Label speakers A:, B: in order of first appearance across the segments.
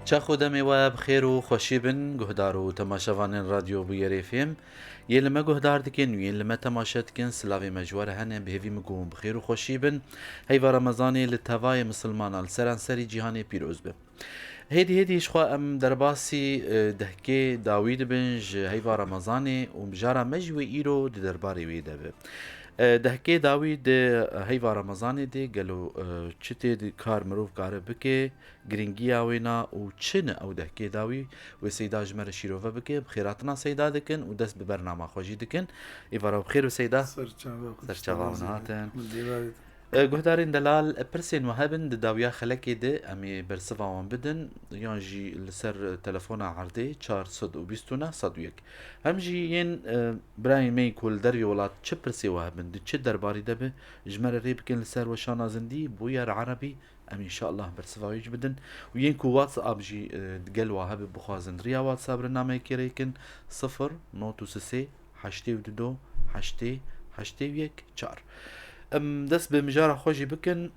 A: چا خودمي وبخير وخوشي بن گهدار و تماشاوان راديو بوير اف ام يلما گهدار دكن ويلما تماشا دكن سلاوي مجوار هن بهوي مگوم بخير وخوشي بن هيوا رمضاني لتواي مسلمان السران سري جهاني بيروز به هيدي شخوا ام درباسي دهكي داويد بنج هيوا رمضاني ومجارا مجوي ايرو دي درباري ويدا به دهكي داويد هيوا رمضاني دي قالوا چتي دي كار مروف كار بكي گرنگيا وينا و چن او دهكي داوي و سيدا جمر شيروفا بكي بخيراتنا سيدا دكن و دست ببرنامه خوشي دكن ايوارا بخير و سيدا سرچاوا ونهاتن گهدارین دلال پرسین وهبن داویا خلکی ده امی برسوان بدن یانجی لسر تلفون عرضه 429 101 همجی ین برای می کل دروی ولات چه پرسی وهبن ده چه درباری ده به جمر ری بکن لسر وشانا زندی بویر عربی ام ان شاء الله برسوایج بدن و ین کو واتس اب جی دگل وهب بخوازن ریا واتس اب برنامه کریکن 0 9 82 8 81 4 دست به مجارة خوشي بكن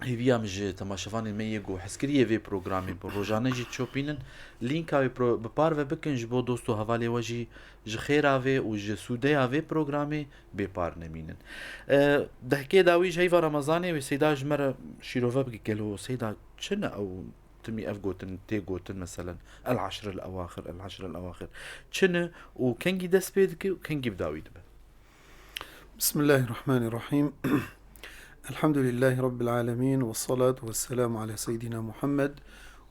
A: هيفيا مج تماشفاني ميجو حسكريه في بروغرامي بروجانه جي تشوبينن لينك اوي ببارفه بكن جبو دوستو حوالي وجي جخيرا في و جسوديا في بروغرامي ببار نمينن دهكي داوي جايفا رمضاني وسيدا جمر شيروفا بكي كلو سيدا شنا او تمي افغوتن تيغوتن مثلا العشر الاواخر شنا وكنجي دس بيدك وكنجي بداوي دبه.
B: بسم الله الرحمن الرحيم. الحمد لله رب العالمين والصلاة والسلام على سيدنا محمد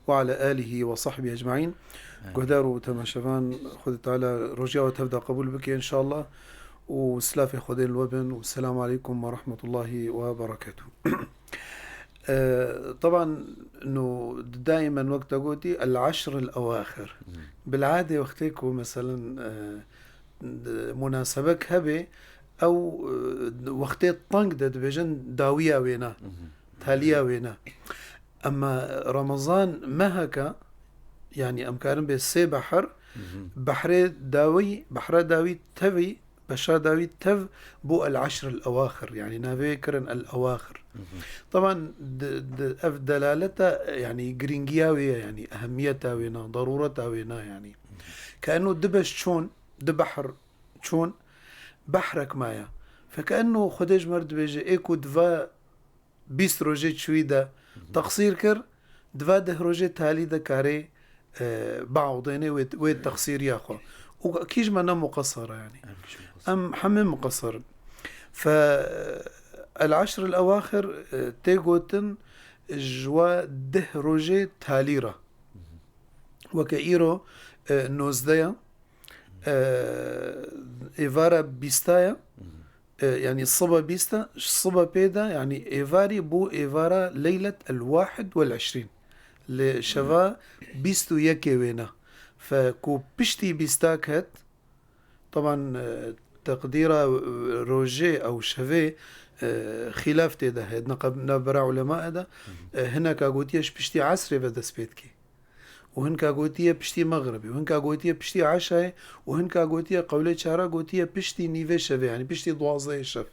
B: وعلى آله وصحبه أجمعين. قدارو تماشفان خذ تعالى رجاء وتبدأ قبول بك إن شاء الله وسلافي خذين الوبن والسلام عليكم ورحمة الله وبركاته. طبعا انه دائما وقت قوتي العشر الأواخر بالعادة وقتكم مثلا مناسبك هبه او وقتی طنق داد بيجن داوية وينا تالية وينا اما رمضان ما هكا يعني امكارن بسي بحر داوي تفي بشار داوي تف بو العشر الاواخر يعني نافي كرن الاواخر طبعا دلالتها يعني جرينجياوية يعني اهميتها وينا ضرورتها وينا يعني كانه دبش شون دبحر شون بحرك مايا فكأنه خديج مرد بيجي ايكو دفا بيست روجيت شويدا تقصير كر دفا ده روجيت تالي دا كاري بعضيني ويد تقصير ياخو وكيج منا مقصرة يعني ام حمم مقصر فالعشر الاواخر تيغوتن جوا ده روجيت تاليرا وكايرو نوزديا إيفارا بيستايا يعني الصبا بيستا الصبا بيدا يعني إيفاري بو إيفارا ليلة 21 لشفا بيستو يكي وينا فكو بشتي بيستاك هات طبعا تقديرا روجي أو شفي خلاف تيدا هاد نبرا علماء هذا هنا كاقوتيش بشتي عصري بدا سبيتكي وهنكا قوتية بشتي مغربي وهنكا قوتية بشتي عشاء وهنكا قوتية قولي شارع قوتية بشتي نيفي شفي يعني بشتي دوازي شف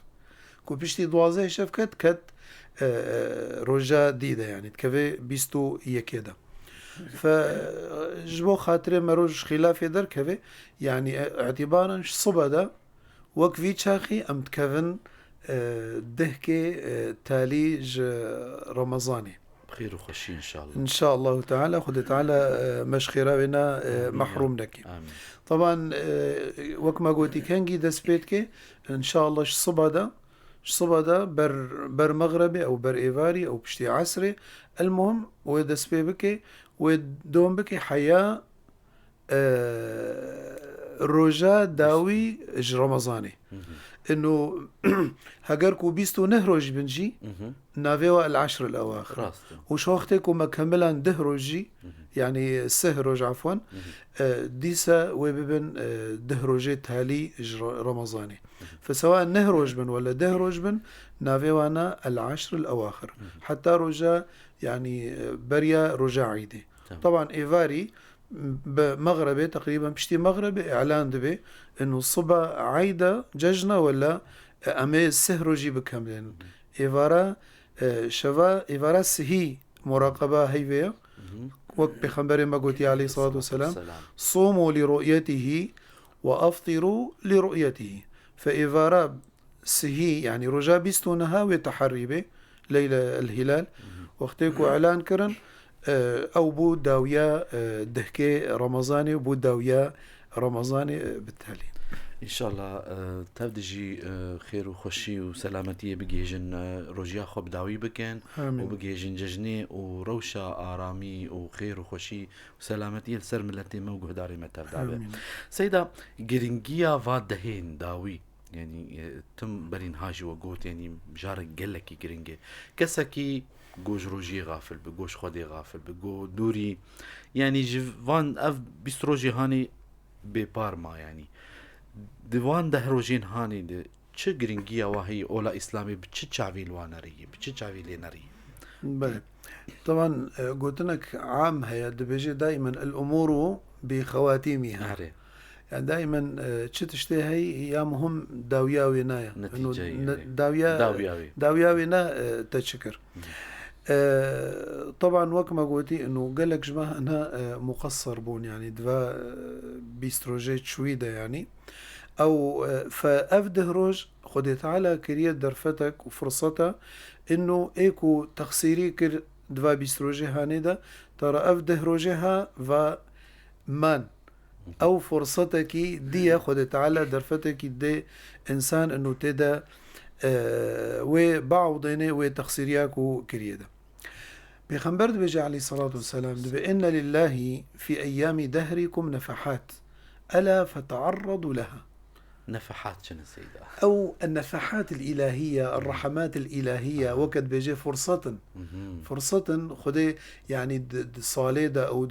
B: كو بشتي دوازي شف كت رجا ديدا يعني تكفي بيستو يكيدا فجبو خاطري مروج خلاف يدر كفي يعني اعتبارا صبا دا وكفي شاخي ام تكفن دهكي تاليج رمضاني
A: بخير وخشي إن شاء الله
B: إن شاء الله تعالى خد تعالى مشخيرا بنا محروم لك
A: آمين.
B: طبعا وكما قلتي كانجي دس بيتك إن شاء الله الصبا ده بر مغربي أو بر إيفاري أو بشتي عسري المهم ودس بيبك ودوم بك حياة رجاء داوي رمضاني انه هجركو بيستو نهرج بنجي نافيوا العشر الاواخر وش وقتكو مكملا دهرجي يعني السهرج عفوا ديسا وببن دهرجي تالي رمضاني فسواء نهرج بن ولا دهرج بن نافيوانا العشر الاواخر حتى رجا يعني بريا رجا عيدي طبعا ايفاري بمغربي تقريبا بشتي مغربي اعلان دبي انه الصبا عايدة ججنا ولا امي السهرو جيب كاملين ايفارا شفا ايفارا سهي مراقبة هيفيا وك بخبر ما قلت عليه الصلاة والسلام صوموا لرؤيته وأفطروا لرؤيته فإذا راب سهي يعني رجا بيستونها وتحريبه ليلة الهلال وقتكو إعلان كرن أو بو داوية دهكي رمضاني وبو داوية رمضاني بالتالي
A: ان شاء الله تبدجي خير وخوشي وسلامتيه بجيجن روجيا خو بداوي بكن وبجيجن ججني وروشا ارامي وخير وخوشي وسلامتيه لسر ملتي موجه داري متبدا سيدا جرينجيا فادهين داوي يعني تم برين هاجي وقوت يعني بجارك قلكي جرينجي كسكي جوج روجي غافل بجوش خودي غافل بجو دوري يعني جفان اف بيستروجي هاني ببارما يعني ديوان ده روجين هاني ده چه گرنگيا وهي اولا اسلامي بچه چاويل وانري بچه چاويل نري
B: بله طبعا قلت لك عام هي دبيجي دائما الامور بخواتيمها يعني دائما چه تشتي هي يا مهم داويا وينايا
A: انه
B: داويا وينا تشكر طبعا وكما قلتي انه قال لك جماعه انها مقصر بون يعني دفا بيستروجيت شويده يعني او فافده روج خدي تعالى كريت درفتك وفرصتها انه ايكو تخسيري كر دفا بيستروجي هانيدا ترى افده روجها و مان او فرصتك دي خدي تعالى درفتك دي انسان انه تدا وبعضينه وتخسيرياكو كريدا بيخنبرد بيجي عليه الصلاة والسلام بأن لله في أيام دهركم نفحات ألا فتعرضوا لها
A: نفحات شنو سيدة
B: أو النفحات الإلهية الرحمات الإلهية وقت بيجي فرصة خدي يعني صالدة أو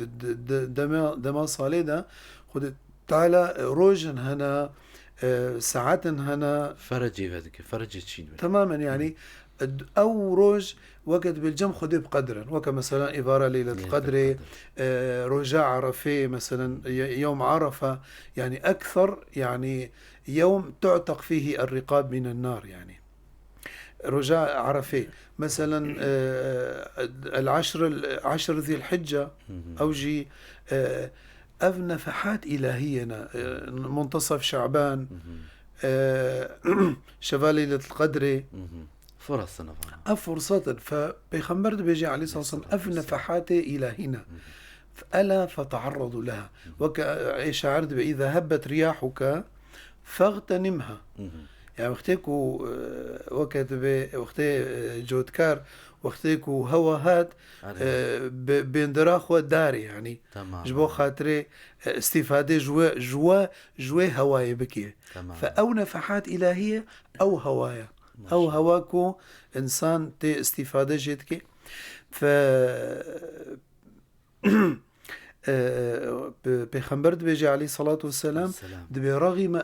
B: دما صالدة خدي تعالى روجن هنا ساعات هنا
A: فرجي تشين
B: تماما يعني أو روج وقت بالجم خذ بقدرا وكمثلا إبارة ليلة القدر رجاء عرفة مثلا يوم عرفة يعني أكثر يعني يوم تعتق فيه الرقاب من النار يعني رجاء عرفة مثلا عشر ذي الحجة أوجي نفحات إلهية منتصف شعبان شفا ليلة القدر فرصة فبيخمر بيجي عليه الصلاة والسلام نفحات إلهنا فألا فتعرضوا لها وكشعر إذا هبت رياحك فاغتنمها يعني وقتكو وقت جودكار وقتكو هوا هات بندراخ وداري يعني جبو خاطري استفادة جوا هواي بكي فأو نفحات إلهية أو هوايا أو هواكو إنسان تي استفادة جيتك ف بيخنبرد بيجي عليه الصلاة والسلام دبي رغم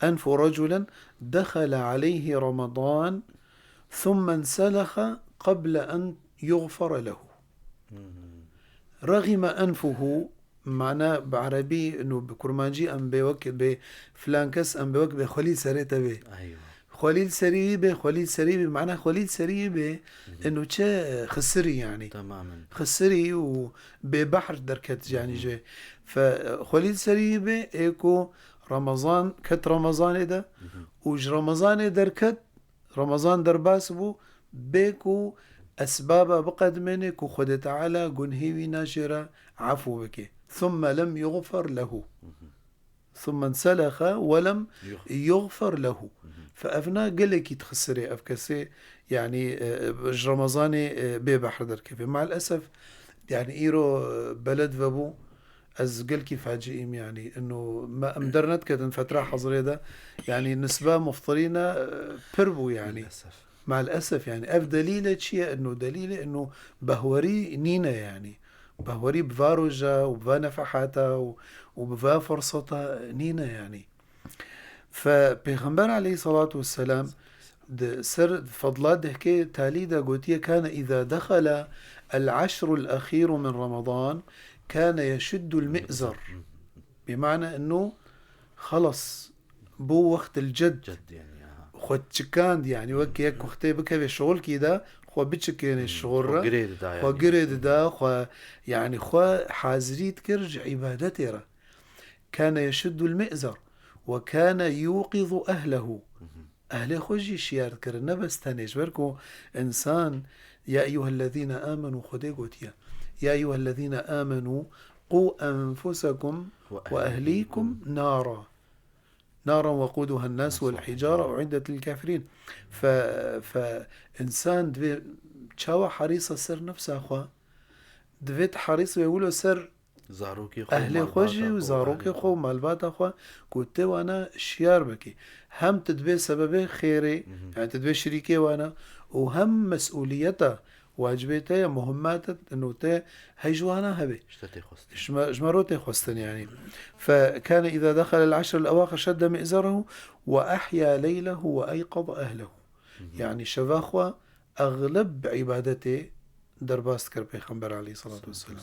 B: أنف رجلا دخل عليه رمضان ثم انسلخ قبل أن يغفر له رغم أنفه معناه بعربي إنه بكرمانجي أم بوك بفلان كس أم بوك بخليل سريته به
A: أيوة
B: خليل سريبه معناه خليل سريبه إنه شيء خسري يعني
A: تماما
B: خسري وببحر دركت يعني جاي فخليل سريبه إيكو رمضان كت رمضان ده وج رمضان دركت رمضان درباسبو بيكو أسباب بقدمنك وخد تعالى قنهيوي ناشرة عفو بك ثم لم يغفر له ثم انسلخ ولم يغفر له فأفنا قلك يتخسري أفكسي يعني رمضاني ببحر دركفي مع الأسف يعني إيرو بلد وابو از قلكي فاجئين يعني انه ما امدرنت كدن فترة حظرية ده يعني نسبة مفطرين بربو يعني
A: للأسف.
B: مع الأسف يعني دليل شيء انه دليل انه بهوري نينا يعني بهوري بفاروجة وبفا نفحاتها وبفا فرصتها نينا يعني فبيغمبر عليه الصلاة والسلام سر فضلات دهكي تاليدا قوتية كان إذا دخل العشر الأخير من رمضان كان يشد المئزر بمعنى أنه خلص بو وقت الجد
A: يعني
B: خد شكاند يعني وكيك وقتي بك بشغل كده خو بچكين الشغورة
A: قريد دا
B: خو
A: يعني
B: قرد دا خو يعني خو حازريت كرج عبادتي را كان يشد المئزر وكان يوقظ أهله أهل خوجي شيار كرنا بس تانيش بركو إنسان يا أيها الذين آمنوا خدي قوتيا يا أيها الذين آمنوا قوا أنفسكم وأهليكم نارا وقودها الناس والحجارة أعدت للكافرين فإنسان دفي تشاوى حريصة سر نفسه أخوة دفيت حريص ويقولوا سر
A: زاروكي خو
B: أهلي
A: مالباتا
B: خوجي
A: خو
B: وزاروكي
A: أهلي
B: خو مالبات أخوة كنت وأنا شيار بكي هم تدبي سببي خيري يعني تدبي شريكي وأنا وهم مسؤوليته واجبيته مهماته إنه تا هيجوانا هبي
A: اشتتي خستي
B: جمروتي خستن يعني فكان إذا دخل العشر الأواخر شد مئزره وأحيا ليله وأيقظ أهله يعني شفاخوة أغلب عبادته درباست كر بيخنبر عليه الصلاة والسلام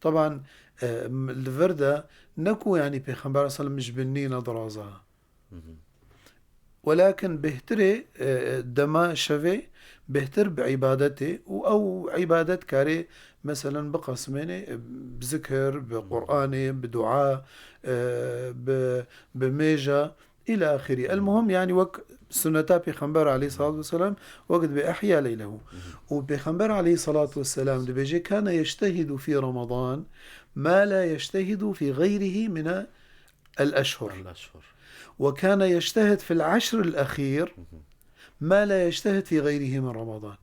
B: طبعا الفردة نكو يعني بيخنبر عليه الصلاة مش بنينا درازها ولكن بهتري دما شفي بهتر بعبادته أو عبادة كاري مثلا بقسمين بذكر بقرآن بدعاء بميجا إلى آخره المهم يعني وك سنتا بيخنبر عليه الصلاة والسلام وقت بأحيا ليله وبيخنبر عليه الصلاة والسلام دبيجي كان يجتهد في رمضان ما لا يجتهد في غيره من الأشهر وكان يجتهد في العشر الأخير ما لا يجتهد في غيره من رمضان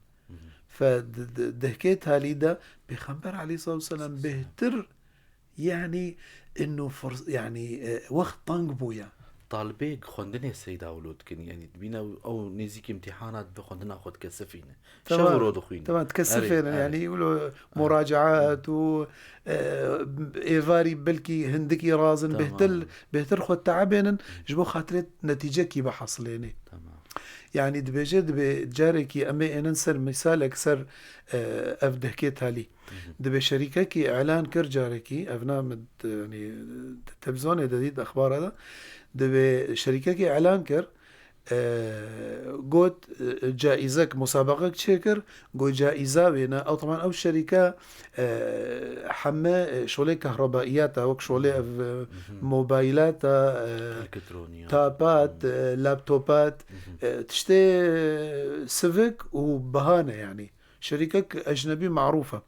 B: فدهكيت هاليدا بيخنبر عليه الصلاة والسلام بهتر يعني إنه يعني وقت طنق بويا
A: طالبيك خندني السيدة أولود كن يعني تبينا أو نزيك امتحانات بخندنا أخذ كسفينة شغل دخوين
B: طبعا تكسفين يعني يقولوا مراجعات و إيفاري بلكي هندكي رازن بهتر خد تعبين جبو خاطرت نتيجة كي بحصليني
A: تمام
B: يعني دبيجد بجاركي أمي ننسر مثالك سر أفدهكيت هالي دبي شركة كي إعلان كر جاركي أفنا يعني تلفزيون جديد أخبار هذا دبي شركة كي إعلان كر قوت جائزك مسابقة شكر قوت جائزة بينا أو طبعا أو الشركة حمى شغلة كهربائيات أو شغلة موبايلات تابات لابتوبات تشتي سيفيك وبهانة يعني شركة أجنبي معروفة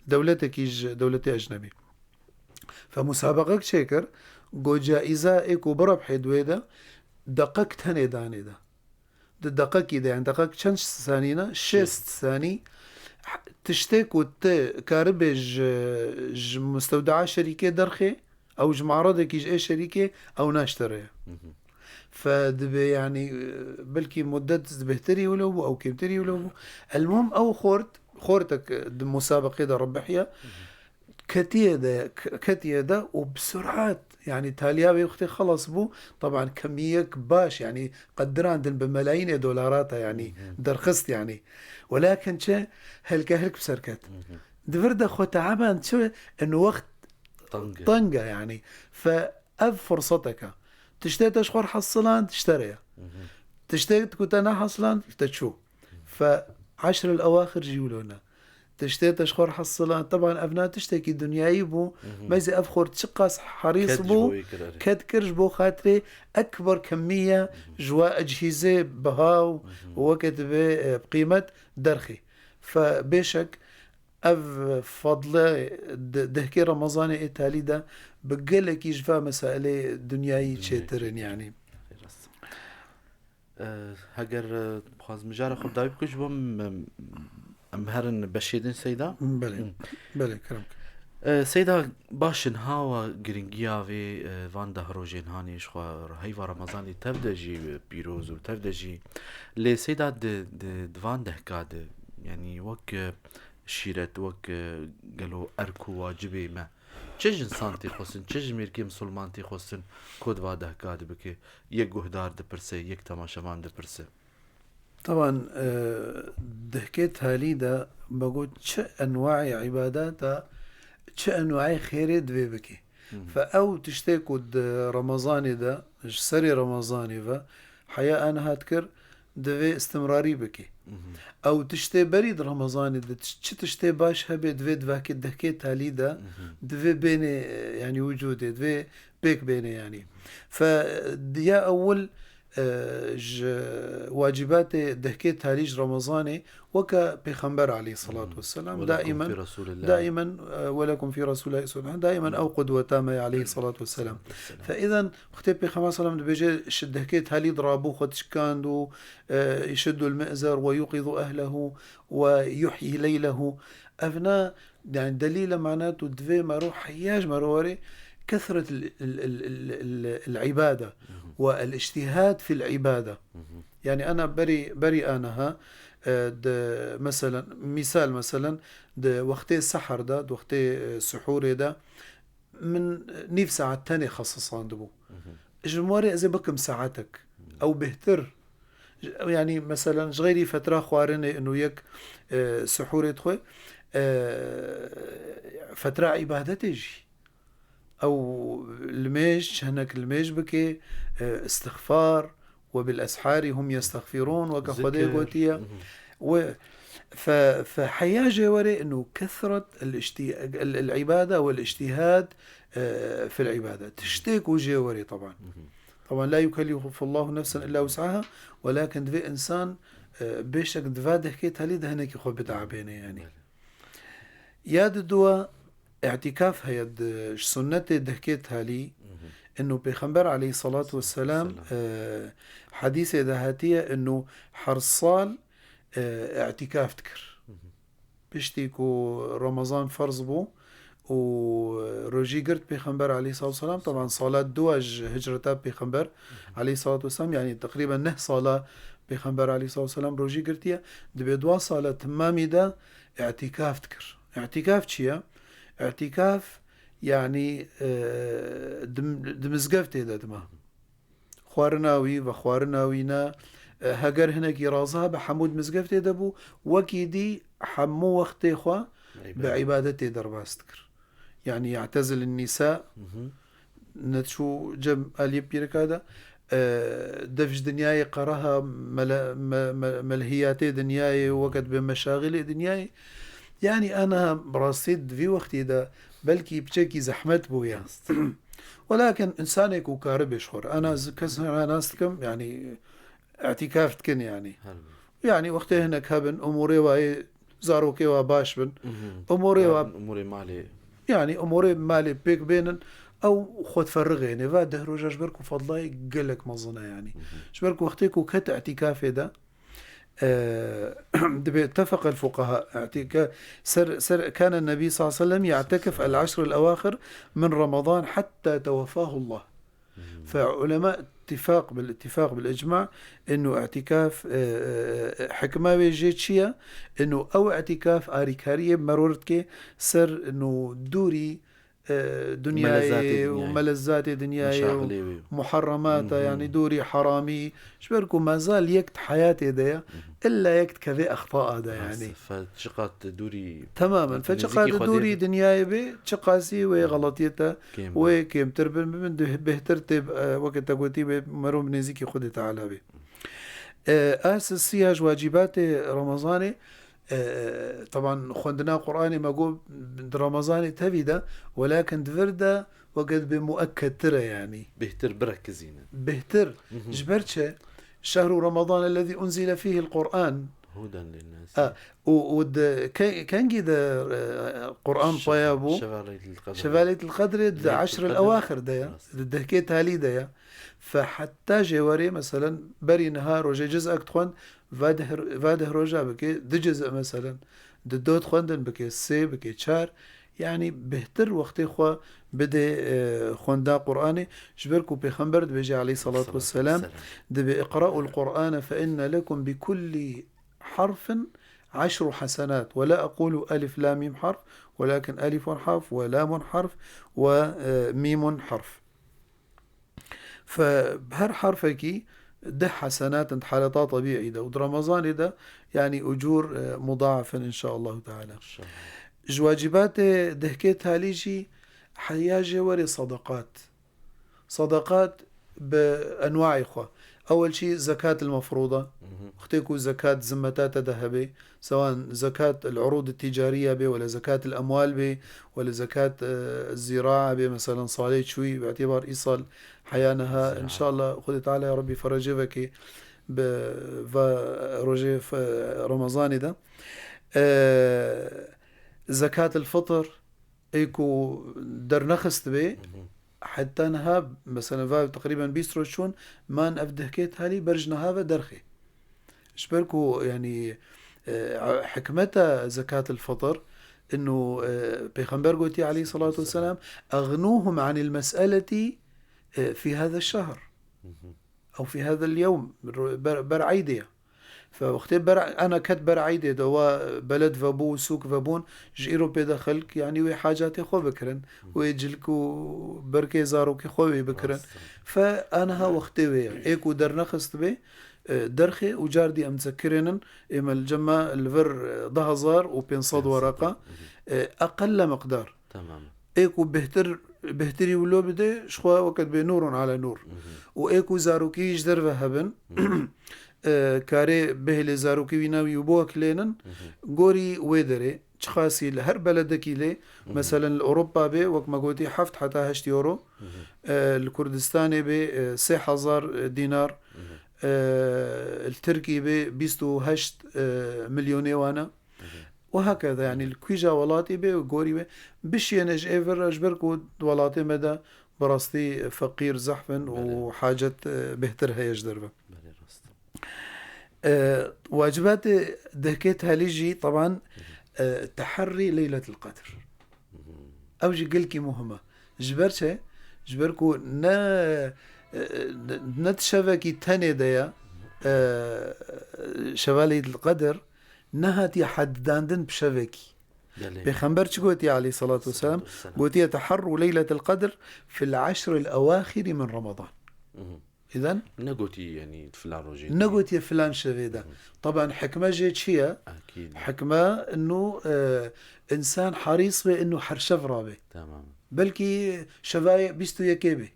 B: دولتك دولتي أجنبي فمسابقة شكر قوت جائزة إيكو بربح دويدا دقق تاني داني ده دقق إذا يعني دقق شنش ثانينا شست ثاني تشتك كاربج مستودعات شركة درخي أو معرضك يجي شركة أو ناشتريها فدبي يعني بلكي مدة بهتري ولو أو كمتري ولو المهم أو خورتك مسابقة ده ربحية كتيدة وبسرعات يعني تاليا اختي خلص بو طبعا كمية باش يعني قدران بملايين دولارات يعني درخست يعني ولكن شا هلك بسركت دفرد خو تعبان شو انه وقت طنقة يعني فأب فرصتك تشتري تشخور حصلان تشتريها تشتري كنت انا حصلان تشوف فعشر الأواخر جيولونا تشتري تشخور حصلان طبعا أبناء تشتكي دنياي بو ما زي أفخر تشقص حريص بو كرج بو خاطري أكبر كمية جوا أجهزة بهاو ووقت بقيمة درخي فبيشك فضل دهكي رمضان إيطالي ده بقلك يجفى مسائل دنياي تشترين يعني
A: هاجر بخاز مجارة خب دايب كش بم أمهرن بشيدن سيدا
B: بله كرمك
A: سيدا باشن هاوا گرنگیاوی وان دهروجین هانیش خو هیوا رمضانی تبدجی پیروز و تبدجی لی سيدا دوان دهکاد يعني وك شيرت وك قالوا أركو واجبي ما چج انسان تی خوستن چج میرکی مسلمان تی خوستن کود واده کاد بکی یک گهدار دپرسه یک تماشاوان دپرسه
B: طبعا دهكيت هالي دا بقول چه انواع عبادات چه انواع خيري دوي بكي فاو تشتكو رمضاني دا سري رمضاني فا حياة انا هاتكر دوي استمراري بكي او تشتي بريد رمضان تشتي باش هبه دوي دواك دهكي تالي دا دوي بيني يعني وجودي دوي بيك بيني يعني فديا اول واجبات دهكي تاليج رمضاني وكا بيخنبر عليه الصلاة والسلام دائما
A: في رسول الله
B: دائما ولكم في رسول الله صلى الله دائما او قدوة تامة عليه الصلاة والسلام فاذا اختي بيخنبر صلى الله عليه وسلم بيجي شد دهكي تالي ضرابو خدش كاندو يشد المئزر ويوقظ اهله ويحيي ليله افنا يعني دليل معناته دوي مارو حياج ماروري كثرة العبادة والاجتهاد في العبادة يعني أنا بري أنا مثلا مثال وقتي السحر ده وقتي السحور ده من نيف ساعة تاني خصصان دبو جمواري إذا بكم ساعتك أو بهتر يعني مثلا غيري فترة خوارني إنه يك سحور يدخل فترة عبادة تجي أو الميج هناك الميج بكي استغفار وبالأسحار هم يستغفرون وكخدي قوتية فحياجة وري أنه كثرة العبادة والاجتهاد في العبادة تشتيك وجيوري طبعا لا يكلف الله نفسا إلا وسعها ولكن دفي إنسان بيشك دفا دهكيت هلي دهنك يخو بتعبينه يعني ياد الدواء اعتكاف هيد سنة دهكيتها لي انه بيخنبر عليه الصلاة والسلام حديثة دهاتية انه حرصال اعتكاف تكر بيشتيكو رمضان فرض بو وروجي قرت بيخنبر عليه الصلاة والسلام طبعا صلاة دواج هجرتاب بيخنبر عليه الصلاة والسلام يعني تقريبا 9 صلاة بيخنبر عليه الصلاة والسلام روجي قرتيا دبي دوا صلاة تمامي دا اعتكاف تكر اعتكاف تشيا اعتكاف يعني دمزقفتي دما خوارناوي وخوارناوينا هجر هناك رازها بحمود مزقفتي دبو وكيدي حمو وقتي خوا بعبادتي درباستكر يعني يعتزل النساء نتشو جم أليب بيركادا دفج دنياي قراها ملهياتي دنياي وقت بمشاغل دنياي يعني أنا برصيد في وقتي ده بلكي بشكي زحمت بويا ولكن إنسان يكون كارب يشخر أنا كسر ناستكم يعني اعتكاف تكن يعني وقتي هناك هبن أموري واي زاروكي وباش بن
A: أموري مالي
B: يعني أموري مالي بيك بينن أو خد فرغيني فاده رجع جبركو فضلاي قلك مظنة يعني جبركو وقتيكو كت اعتكافي ده اتفق الفقهاء كان النبي صلى الله عليه وسلم يعتكف العشر الأواخر من رمضان حتى توفاه الله فعلماء بالاتفاق بالإجماع إنه اعتكاف حكمة بيجيتشيا إنه أو اعتكاف آريكارية مرورتك سر إنه دوري دنياي وملذات دنياي ومحرمات يعني دوري حرامي شبركو ما زال يكت حياتي ده إلا يكت كذا أخطاء ده يعني
A: فشقات دوري
B: تماما فشقات دوري دنياي بي شقاسي وغلطيته وكيم تربن من بهترتب وقت تقولتي بمروم نزيكي خدي تعالى بي أساسية واجبات رمضاني طبعا خندنا قرآني ما قول رمضاني تبدا ولكن دفردا وقد بمؤكد ترى يعني
A: بهتر بركزين
B: بهتر جبرتش شهر رمضان الذي أنزل فيه القرآن
A: هدى للناس
B: كان كده قرآن طيابو شفالية القدر 10 الأواخر ده كيت هالي ده فحتى جواري مثلا بري نهار وجي جزء أكتخون فاده روجا بكي دي جزء مثلا دوت خوندن بكي سي بكي تشار يعني بهتر وقتي خوا بدي خوندا قرآني جبركو بيخنبرد بيجي عليه الصلاة والسلام دبي اقرأوا القرآن فإن لكم بكل حرف 10 حسنات ولا أقول ألف لام ميم حرف ولكن ألف حرف ولام حرف وميم حرف فبهر حرفك ده حسنات انت حالتا طبيعي ده ودرمضان ده يعني أجور مضاعفة إن شاء الله تعالى جواجبات دهكيت هاليجي حياجي وري صدقات بأنواع إخوة أول شيء زكاة المفروضة اختيكو زكاة زمتات ذهبي، سواء زكاة العروض التجارية به ولا زكاة الأموال به ولا زكاة الزراعة به، مثلا صاليت شوي باعتبار إيصال حيانها إن شاء الله خذ تعالى يا ربي فرجيك بروجي رمضان ده. زكاة الفطر ايكو در نخست به حتى نهاب مثلا فاو تقريبا بيستروشون ما نفده كيت هالي برج نهابة درخي شبركو يعني حكمتها زكاة الفطر انه بيغمبر قوتي عليه الصلاة والسلام اغنوهم عن المسألة في هذا الشهر او في هذا اليوم برعيدية. فوقت انا كت برعيدة دوا بلد فابو سوق فابون جيرو بدخلك يعني وي حاجات خو بكرن ويجلكو بركي زارو كي خو بكرن. فانا ها وقتي ويا ايكو در نخست به درخي وجاردي امتذكرن اما الجمع الفر ضهزار وبينصاد ورقة اقل مقدار
A: تمام
B: ايكو بهتري ولو بده شخوا وقت بنور على نور وايكو زاروكي يجدر فهبن كاري بهل زاروكي ويناوي وبوك لينن غوري ويدري تخاسي لهر بلدكي لي مثلا اوروبا به وقت ما قلتي حفت حتى 8 يورو الكردستاني به 6000 دينار التركي به 28 مليون وانا وهكذا يعني الكويجا ولاتي به وغوري به بش ينج ايفر اجبركو ولاتي مدى براستي فقير زحفا وحاجة بهترها يجدر واجبات دهكيت هاليجي طبعا تحري ليلة القدر اوجي قلكي مهمة جبركو نتشبكي تاني ديا شوالي القدر نهاتي حد داندن بشبكي بخنبر قوتي عليه الصلاة والسلام قوتي يتحروا ليلة القدر في العشر الأواخر من رمضان. إذن
A: نقوتي يعني فلان روجي
B: نقوتي فلان شفيدا طبعا حكمة جيت شيء
A: أكيد
B: حكمة إنه إنسان حريص بإنه حرشف رابي
A: تمام
B: بلكي شفاية بيستو يكيبي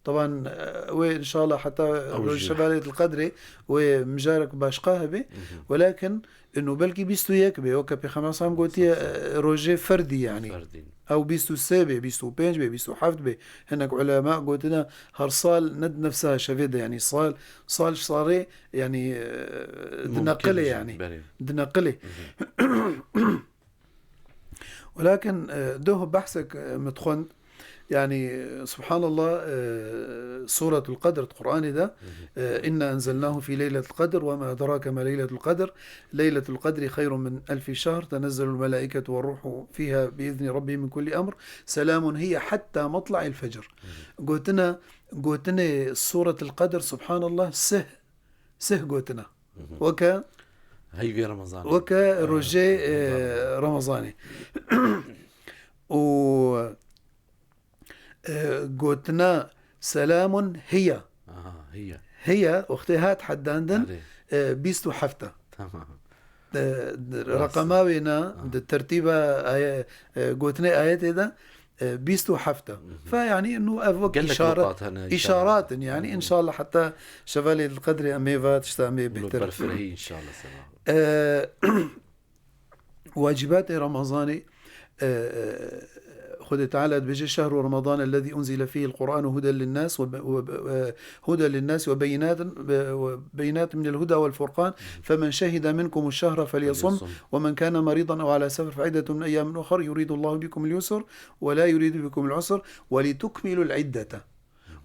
B: طبعا وإن شاء الله حتى شبالية القدر ومجارك باشقاها به ولكن إنه بلكي بيستو يكبي وكبي 5 قوتي روجي فردي يعني
A: فردي.
B: أو بيستو سابي بيستو بينج بي بيستو حفت بي هناك علماء قوتنا هرصال ند نفسها شفيدة يعني صال صاري يعني دنقلي يعني دنقلي ولكن دوه بحثك متخن يعني سبحان الله سورة القدر القرآن ده إنا أنزلناه في ليلة القدر وما أدراك ما ليلة القدر ليلة القدر خير من 1000 شهر تنزل الملائكة والروح فيها بإذن ربهم من كل أمر سلام هي حتى مطلع الفجر. قوتنا سورة القدر سبحان الله سه قوتنا
A: هي في رمضان
B: رجاء رمضاني و قوتنا سلام هي اختها تحداندن بيستو حفتة
A: تمام
B: رقماوينا الترتيبة قوتنا آيات ده بيستو حفتة فيعني انه افوك اشارات يعني ان شاء الله حتى شفالي القدر اميفا تشتامي بهتر
A: ان شاء الله
B: واجبات رمضاني خذ تعالى بيجي شهر رمضان الذي أنزل فيه القرآن هدى للناس وبينات من الهدى والفرقان فمن شهد منكم الشهر فليصم ومن كان مريضا أو على سفر فعدة من أيام أخر يريد الله بكم اليسر ولا يريد بكم العسر ولتكملوا العدة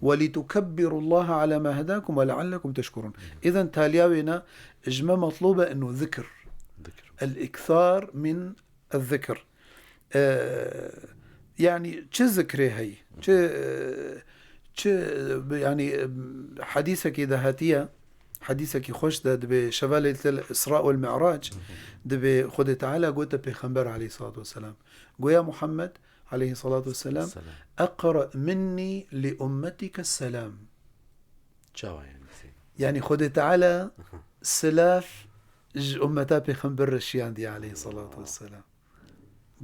B: ولتكبروا الله على ما هداكم ولعلكم تشكرون. إذن تالياوينا إجماع مطلوبة أنه ذكر الإكثار من الذكر يعني چه ذكري هي چه يعني حديثك إذا هاتية حديثك خوش ده بشوالة الإسراء والمعراج ده خد تعالى قلت بيخنبر عليه الصلاة والسلام قو يا محمد عليه الصلاة والسلام أقرأ مني لأمتك السلام يعني خد تعالى سلاف أمتا بيخنبر الشيان دي عليه الصلاة والسلام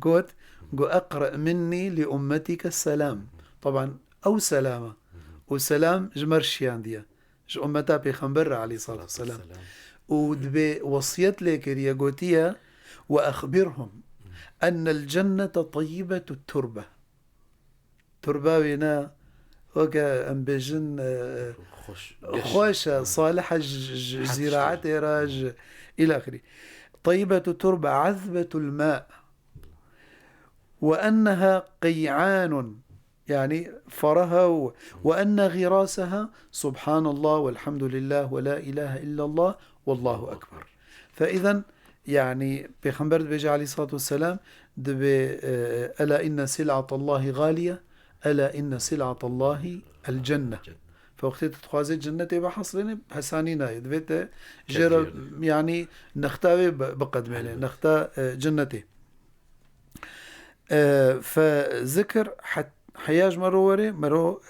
B: قلت أقرأ مني لأمتك السلام طبعا أو سلامة وسلام جمر الشيان دي ش أمتا بيخنبر عليه الصلاة والسلام ودبي وصيت لك يا قوتيا وأخبرهم أن الجنة طيبة التربة تربة وينا وكا أمبيجن خوشة صالحة زراعة راج إلى آخره طيبة التربة عذبة الماء وأنها قيعان يعني فرها وأن غراسها سبحان الله والحمد لله ولا إله إلا الله والله أكبر. فإذا يعني بيخنبرت بيجي عليه الصلاة والسلام دبي ألا إن سلعة الله غالية ألا إن سلعة الله الجنة فوقت تتخوازي الجنة تبا حصلين حسانينا دبيت جرب يعني نختاوي بقدمه نختا جنتي فذكر حياج مرو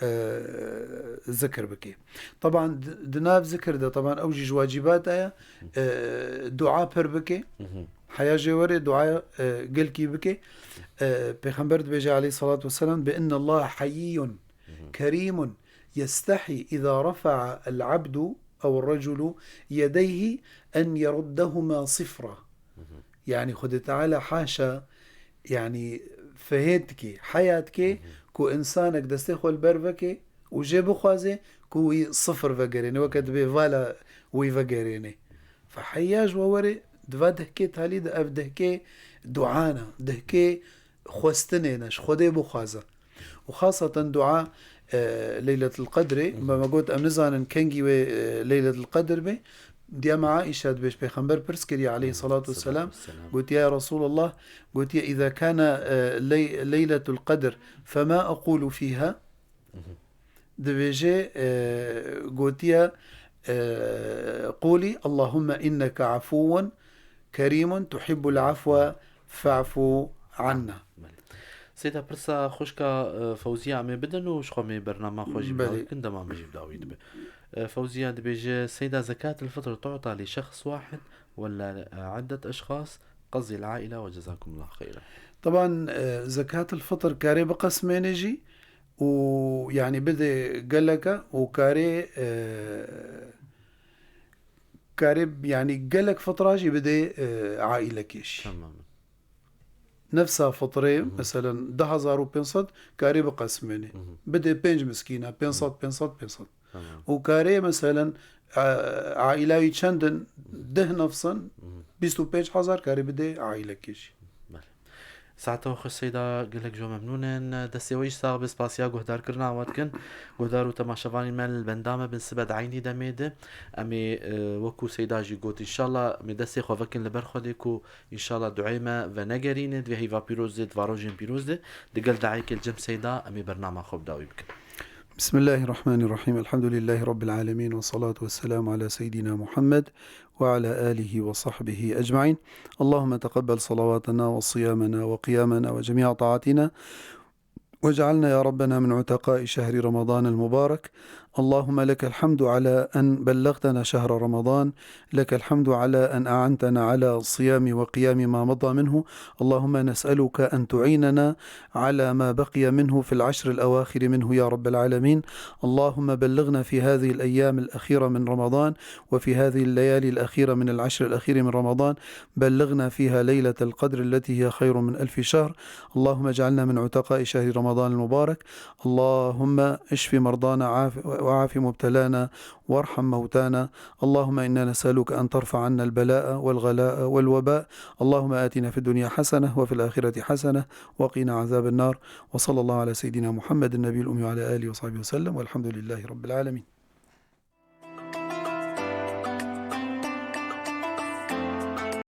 B: ذكر بكي طبعا دناب ذكر ده طبعا أوجج واجبات دعاء بر بكي حياج وري دعاء قلكي بكي بيخنبرت بيجي عليه الصلاة والسلام بأن الله حيي كريم يستحي إذا رفع العبد أو الرجل يديه أن يردهما صفرا يعني خد تعالى حاشا يعني فهيتك حياتك كو إنسانك دستخو البرفكي وجيبو خوازي كو صفر فقريني وكد بيفالا ويفقريني فحياج ووري دفا دهكي تالي دف دهكي دعانا دهكي خوستنينش خودي بو خوازا وخاصة دعاء ليلة القدر ما قلت أمنزان كنجي ليلة القدر بي دي مع عائشة بيش بيخنبر برسكري عليه الصلاة والسلام قلت يا رسول الله قلت يا إذا كان ليلة القدر فما أقول فيها دبيجي قلت يا قولي اللهم إنك عفو كريم تحب العفو فاعفو عنا.
A: سيدا برسا خوشكا فوزية عمي بدن وشخومي برنامج خوشي بداوي كندا ما مجيب داوي دبي فوزية دبيجي سيدا زكاة الفطر تعطى لشخص واحد ولا عدة أشخاص قصدي العائلة وجزاكم الله خيرا.
B: طبعا زكاة الفطر كاري بقسمين يجي ويعني بدي قلك وكاري كاري يعني قلك فطراجي بدي عائلة كيش
A: تمام
B: نفسها فطري مثلا 10,500 كاري بقسميني بدي 5 مسكينة 500 وكاري مثلا عائلة چندن 10 نفسا 25,000 كاري بدي عائلة كيش.
A: ساعتها وخش سيدا قلك جو ممنونين دستي ويش ساغ بسباسيا قهدار كرنا عواتكن قهدارو تماشافاني مال البندامة بن سبد عيني دميدة امي وكو سيدا جي قوت ان شاء الله مي دستي خوفكن لبرخوديكو ان شاء الله دعيمة ونقرينة دي هيفا بيروزة دواروجين بيروزة دقل دعيك الجم سيدا امي برنامج خوب داوي بكن.
B: بسم الله الرحمن الرحيم الحمد لله رب العالمين والصلاة والسلام على سيدنا محمد وعلى آله وصحبه أجمعين. اللهم تقبل صلواتنا وصيامنا وقيامنا وجميع طاعتنا واجعلنا يا ربنا من عتقاء شهر رمضان المبارك. اللهم لك الحمد على أن بلغتنا شهر رمضان لك الحمد على أن أعنتنا على صيام وقيام ما مضى منه. اللهم نسألك أن تعيننا على ما بقي منه في العشر الأواخر منه يا رب العالمين. اللهم بلغنا في هذه الأيام الأخيرة من رمضان وفي هذه الليالي الأخيرة من العشر الأخير من رمضان بلغنا فيها ليلة القدر التي هي خير من 1000 شهر. اللهم اجعلنا من عتقاء شهر رمضان المبارك. اللهم اشف مرضانا وعاف مبتلانا وارحم موتانا. اللهم إنا نسألك أن ترفع عنا البلاء والغلاء والوباء. اللهم آتنا في الدنيا حسنة وفي الآخرة حسنة وقنا عذاب النار. وصلى الله على سيدنا محمد النبي الأمي وعلى آله وصحبه وسلم والحمد لله رب العالمين.